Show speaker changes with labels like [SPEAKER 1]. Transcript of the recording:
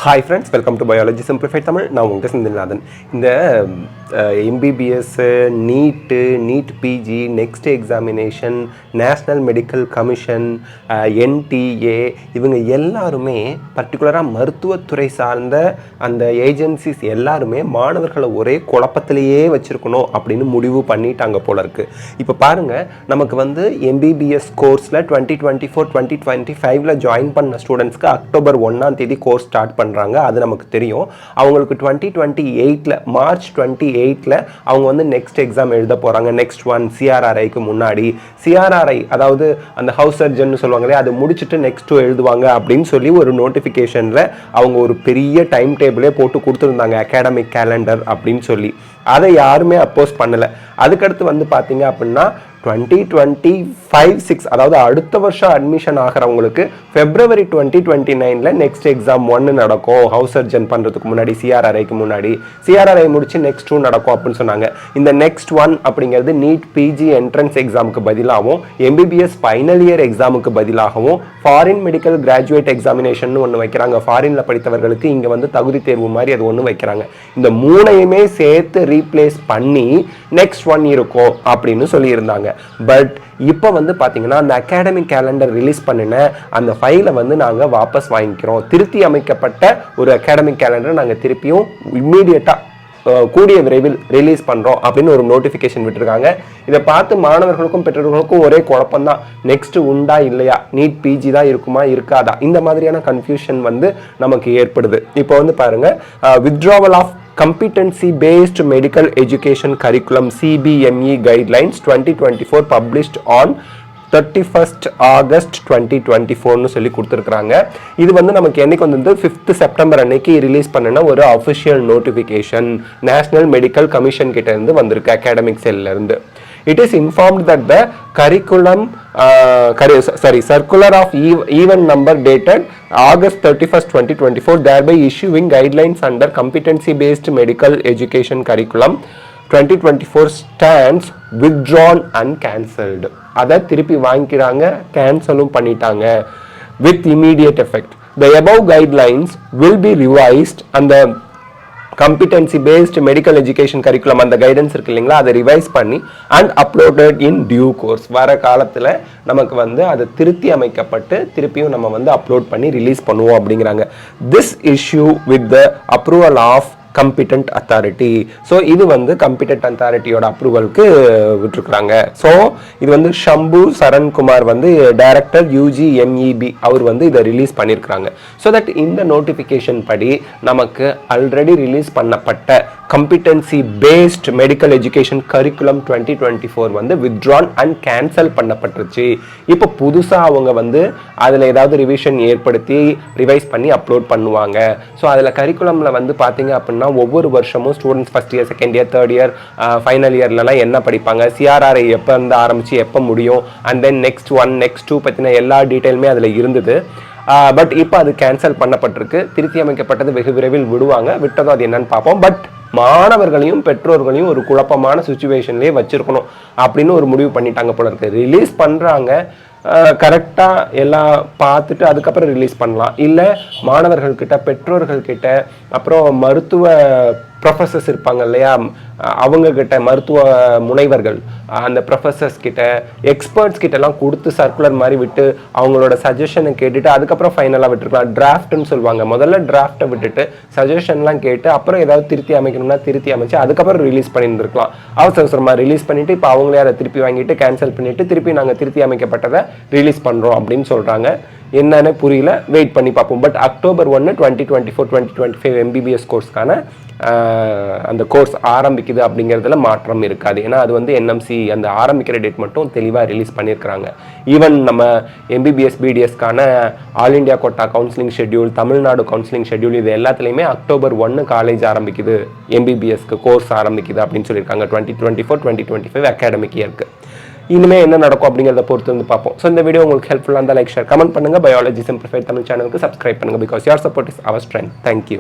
[SPEAKER 1] Hi friends, welcome to Biology Simplified Tamil. நான் உங்கள் செந்தில்நாதன். இந்த MBBS, NEET PG, next examination, national medical commission, NTA இவங்க எல்லாருமே பர்டிகுலராக மருத்துவத்துறை சார்ந்த அந்த ஏஜென்சிஸ் எல்லாருமே மாணவர்களை ஒரே குழப்பத்திலேயே வச்சுருக்கணும் அப்படின்னு முடிவு பண்ணிட்டாங்க போல இருக்குது. இப்போ பாருங்கள், நமக்கு வந்து MBBS கோர்ஸில் 2024-2025 ஜாயின் பண்ண ஸ்டூடெண்ட்ஸ்க்கு அக்டோபர் 1 கோர்ஸ் ஸ்டார்ட் பண்ணுறாங்க. அது நமக்கு தெரியும். அவங்களுக்கு 2028 மார்ச் 28 அவங்க வந்து நெக்ஸ்ட் எக்ஸாம் எழுத போகிறாங்க. நெக்ஸ்ட் ஒன் CRRIக்கு முன்னாடி CRRI அதாவது அந்த ஹவுஸ் சர்ஜன் சொல்லுவாங்களே, அது முடிச்சுட்டு நெக்ஸ்ட் எழுதுவாங்க அப்படின்னு சொல்லி ஒரு நோட்டிஃபிகேஷனில் அவங்க ஒரு பெரிய டைம் டேபிளே போட்டு கொடுத்துருந்தாங்க, அகாடமிக் கேலண்டர் அப்படின்னு சொல்லி. அதை யாருமே அப்போஸ் பண்ணலை. அதுக்கடுத்து வந்து பார்த்தீங்க அப்படின்னா 2025-6 அதாவது அடுத்த வருஷம் அட்மிஷன் ஆகிறவங்களுக்கு February 2029 நெக்ஸ்ட் எக்ஸாம் 1 நடக்கும். ஹவுஸ் சர்ஜன் பண்ணுறதுக்கு முன்னாடி CRRIக்கு முன்னாடி. CRRI முடிச்சு நெக்ஸ்ட் 2 நடக்கும் அப்படின்னு சொன்னாங்க. இந்த நெக்ஸ்ட் 1 அப்படிங்கிறது நீட் பிஜி என்ட்ரன்ஸ் எக்ஸாமுக்கு பதிலாகவும் MBBS ஃபைனல் இயர் எக்ஸாமுக்கு பதிலாகவும் ஃபாரின் மெடிக்கல் கிராஜுவேட் எக்ஸாமினேஷன் ஒன்று வைக்கிறாங்க. ஃபாரினில் படித்தவர்களுக்கு இங்கே வந்து தகுதி தேர்வு மாதிரி அது ஒன்று வைக்கிறாங்க. இந்த மூணையுமே சேர்த்து ரீப்ளேஸ் பண்ணி நெக்ஸ்ட் 1 இருக்கும் அப்படின்னு சொல்லியிருந்தாங்க. பட் இப்போ வந்து பார்த்தீங்கன்னா அந்த அகாடமிக் கேலண்டர் ரிலீஸ் பண்ணின அந்த ஃபைலை வந்து நாங்கள் வாபஸ் வாங்கிக்கிறோம். திருத்தி அமைக்கப்பட்ட ஒரு அகாடமிக் கேலண்டர் நாங்கள் திருப்பியும் இம்மீடியட்டாக கூடிய விரைவில் ரிலீஸ் பண்ணுறோம் அப்படின்னு ஒரு நோட்டிஃபிகேஷன் விட்டுருக்காங்க. இதை பார்த்து மாணவர்களுக்கும் பெற்றோர்களுக்கும் ஒரே குழப்பம்தான். நெக்ஸ்ட் உண்டா இல்லையா, நீட் பிஜி தான் இருக்குமா இருக்காதா, இந்த மாதிரியான கன்ஃபியூஷன் வந்து நமக்கு ஏற்படுது. இப்போ வந்து பாருங்க, withdrawal of Competency Based Medical Education Curriculum CBME Guidelines 2024 published on 31st August 2024 சொல்லி கொடுத்துருக்குறாங்க. இது வந்து நமக்கு என்னைக்கு வந்து 5th September அன்னைக்கு ரிலீஸ் பண்ணின ஒரு official notification national medical commission கிட்ட இருந்து வந்திருக்கு, அகாடமிக் செல்ல இருந்து. It is informed that the circular of even number dated August 31st, 2024 thereby issuing guidelines under competency based medical education curriculum 2024 stands withdrawn and cancelled. அதை திருப்பி வாங்கிக்கிறாங்க, கேன்சலும் பண்ணிட்டாங்க with immediate effect. The above guidelines will be revised and the competency based medical education curriculum அந்த guidance இருக்கு இல்லைங்களா, அதை revise பண்ணி and uploaded in due course வர காலத்தில் நமக்கு வந்து அது திருத்தி அமைக்கப்பட்டு திருப்பியும் நம்ம வந்து அப்லோட் பண்ணி ரிலீஸ் பண்ணுவோம் அப்படிங்கிறாங்க. This issue with the approval of competent authority. So இது வந்து கம்பிட்டன்ட் அத்தாரிட்டியோட அப்ரூவலுக்கு விட்டுருக்குறாங்க. ஸோ இது வந்து ஷம்பு சரண்குமார் வந்து டைரக்டர் UGMEB அவர் வந்து இதை ரிலீஸ் பண்ணியிருக்கிறாங்க. ஸோ தட் இந்த நோட்டிஃபிகேஷன் படி நமக்கு ஆல்ரெடி ரிலீஸ் பண்ணப்பட்ட கம்பிட்டன்சி பேஸ்ட் மெடிக்கல் எஜுகேஷன் கரிக்குலம் 2024 வந்து வித்ட்ரான் அண்ட் கேன்சல் பண்ணப்பட்டுருச்சு. இப்போ புதுசாக அவங்க வந்து அதில் ஏதாவது ரிவிஷன் ஏற்படுத்தி ரிவைஸ் பண்ணி அப்லோட் பண்ணுவாங்க. ஸோ அதில் கரிக்குலமில் வந்து பார்த்தீங்க அப்படின்னா ஒவ்வொரு வருஷமும் students first year, second year, third year, final இயர்லலாம் என்ன படிப்பாங்க, CRRI எப்போ இருந்து ஆரம்பித்து எப்போ முடியும், அண்ட் தென் நெக்ஸ்ட் 1 நெக்ஸ்ட் 2 பற்றின எல்லா டீட்டெயிலுமே அதில் இருந்தது. பட் இப்போ அது கேன்சல் பண்ணப்பட்டிருக்கு. திருத்தி அமைக்கப்பட்டது வெகு விரைவில் விடுவாங்க. விட்டதும் அது என்னன்னு பார்ப்போம். பட் மாணவர்களையும் பெற்றோர்களையும் ஒரு குழப்பமான சுச்சுவேஷன்லேயே வச்சிருக்கணும் அப்படின்னு ஒரு முடிவு பண்ணிட்டாங்க போல இருக்கு. ரிலீஸ் பண்ணுறாங்க, கரெக்டாக எல்லாம் பார்த்துட்டு அதுக்கப்புறம் ரிலீஸ் பண்ணலாம். இல்லை மாணவர்கள்கிட்ட, பெற்றோர்கள்கிட்ட, அப்புறம் மருத்துவ ப்ரொஃபஸர்ஸ் இருப்பாங்க இல்லையா, அவங்கக்கிட்ட, மருத்துவ முனைவர்கள், அந்த ப்ரொஃபஸர்ஸ் கிட்ட, எக்ஸ்பர்ட்ஸ் கிட்டலாம் கொடுத்து சர்க்குலர் மாதிரி விட்டு அவங்களோட சஜஷனை கேட்டுட்டு அதுக்கப்புறம் ஃபைனலாக விட்டுருக்கலாம். டிராஃப்ட்னு சொல்லுவாங்க. முதல்ல டிராஃப்டை விட்டுட்டு சஜஷன்லாம் கேட்டு அப்புறம் ஏதாவது திருத்தி அமைக்கணும்னா திருத்தி அமைச்சு அதுக்கப்புறம் ரிலீஸ் பண்ணியிருந்துருக்கலாம். அவசரமாக ரிலீஸ் பண்ணிவிட்டு இப்போ அவங்களே அதை திருப்பி வாங்கிட்டு கேன்சல் பண்ணிவிட்டு திருப்பி நாங்கள் திருத்தி அமைக்கப்பட்டதை ரிலீஸ் பண்ணுறோம் அப்படின்னு சொல்கிறாங்க. என்னன்னு புரியல, வெயிட் பண்ணி பார்ப்போம். பட் அக்டோபர் 1, 2024-2025 MBBS கோர்ஸ்க்கான அந்த கோர்ஸ் ஆரம்பிக்குது அப்படிங்கிறதுல மாற்றம் இருக்காது. ஏன்னா அது வந்து NMC அந்த ஆரம்பிக்கிற டேட் மட்டும் தெளிவாக ரிலீஸ் பண்ணியிருக்கிறாங்க. ஈவன் நம்ம MBBS BDSக்கான all India quota counselling schedule, Tamil Nadu counselling schedule, இது எல்லாத்துலேயுமே அக்டோபர் 1 காலேஜ் ஆரம்பிக்குது, MBBSக்கு கோர்ஸ் ஆரம்பிக்குது அப்படின்னு சொல்லியிருக்காங்க 2024-2025 அகாடமிக் இயருக்கு. இனிமேல் என்ன நடக்கும் அப்படிங்கிறத பொறுத்து வந்து பார்ப்போம். ஸோ இந்த வீடியோ உங்களுக்கு ஹெல்ப்ஃபுல்லாக இருந்தால் லைக், ஷேர், கமெண்ட் பண்ணுங்கள். பயாலஜி சிம்பிளிஃபைட் தமிழ் சேனலுக்கு சப்ஸ்கிரைப் பண்ணுங்கள். Because your support is our strength. Thank you.